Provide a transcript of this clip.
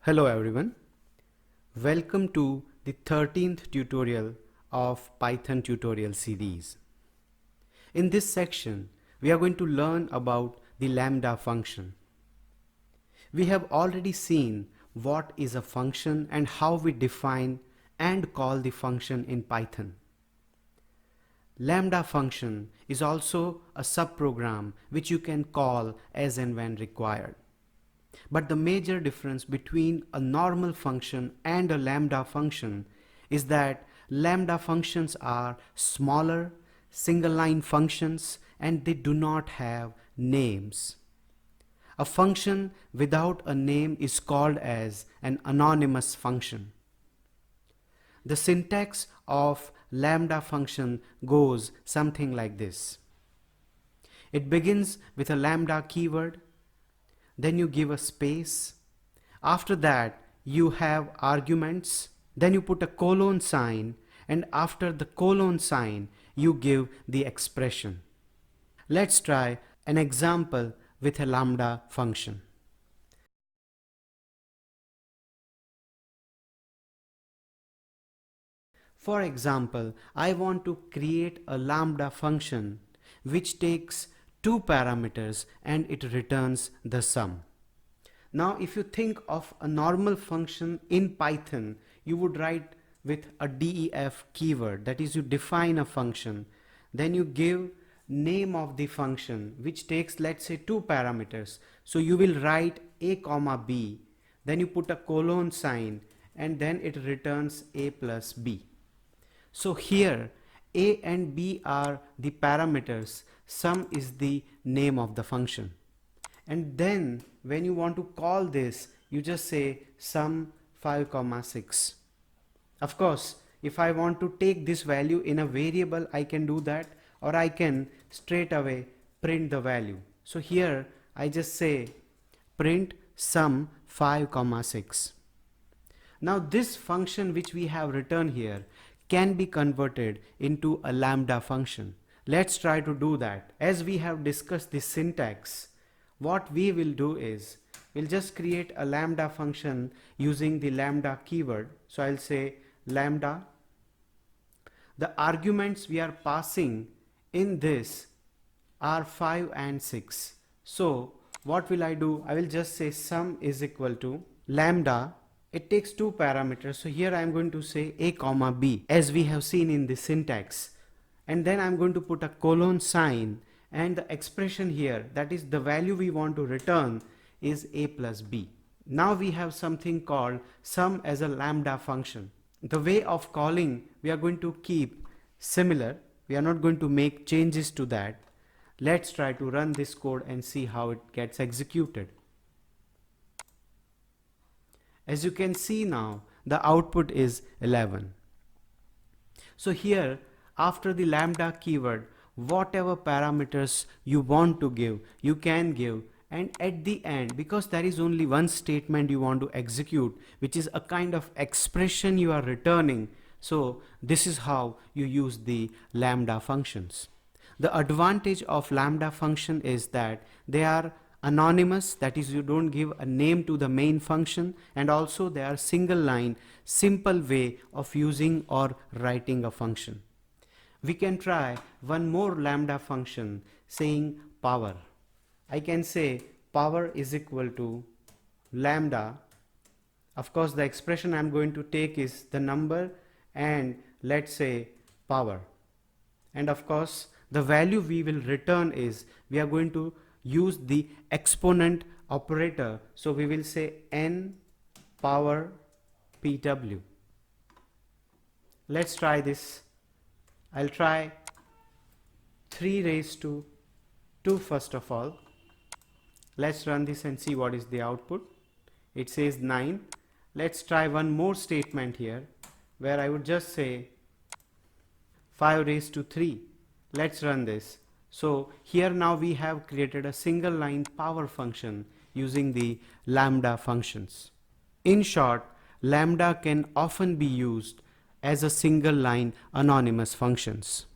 Hello everyone. Welcome to the 13th tutorial of Python tutorial series. In this section, we are going to learn about the Lambda function. We have already seen what is a function and how we define and call the function in Python. Lambda function is also a subprogram which you can call as and when required. But the major difference between a normal function and a lambda function is that lambda functions are smaller, single line functions, and they do not have names. A function without a name is called as an anonymous function. The syntax of lambda function goes something like this. It begins with a lambda keyword. Then you give a space. After that, you have arguments. Then you put a colon sign, and after the colon sign, you give the expression. Let's try an example with a lambda function. For example, I want to create a lambda function which takes two parameters and it returns the sum. Now if you think of a normal function in Python, you would write with a def keyword, that is, you define a function, then you give name of the function which takes, let's say, two parameters. So you will write a comma b, then you put a colon sign, and then it returns a plus b. So here a and b are the parameters, sum is the name of the function. And then when you want to call this, you just say sum 5,6. Of course, if I want to take this value in a variable, I can do that, or I can straight away print the value. So here I just say print sum 5,6. Now this function which we have written here can be converted into a lambda function. Let's try to do that. As we have discussed the syntax, what we will do is we'll just create a lambda function using the lambda keyword. So I'll say lambda. The arguments we are passing in this are 5 and 6. So what will I do? I will just say sum is equal to lambda. It takes two parameters, so here I am going to say a comma b as we have seen in the syntax, and then I am going to put a colon sign, and the expression here, that is the value we want to return, is a plus b. Now we have something called sum as a lambda function. The way of calling we are going to keep similar. We are not going to make changes to that. Let's try to run this code and see how it gets executed. As you can see now, the output is 11. So here, after the lambda keyword, whatever parameters you want to give, you can give, and at the end, because there is only one statement you want to execute, which is a kind of expression you are returning, so this is how you use the lambda functions. The advantage of lambda function is that they are anonymous, that is, you don't give a name to the main function, and also they are single line, simple way of using or writing a function. We can try one more lambda function saying power. I can say power is equal to lambda. Of course, the expression I'm going to take is the number, and let's say power. And of course, the value we will return is, we are going to use the exponent operator, so we will say n power pw. Let's try this. I'll try 3 raised to 2 first of all. Let's run this and see what is the output. It says 9. Let's try one more statement here where I would just say 5 raised to 3. Let's run this. So here now we have created a single line power function using the lambda functions. In short, lambda can often be used as a single line anonymous functions.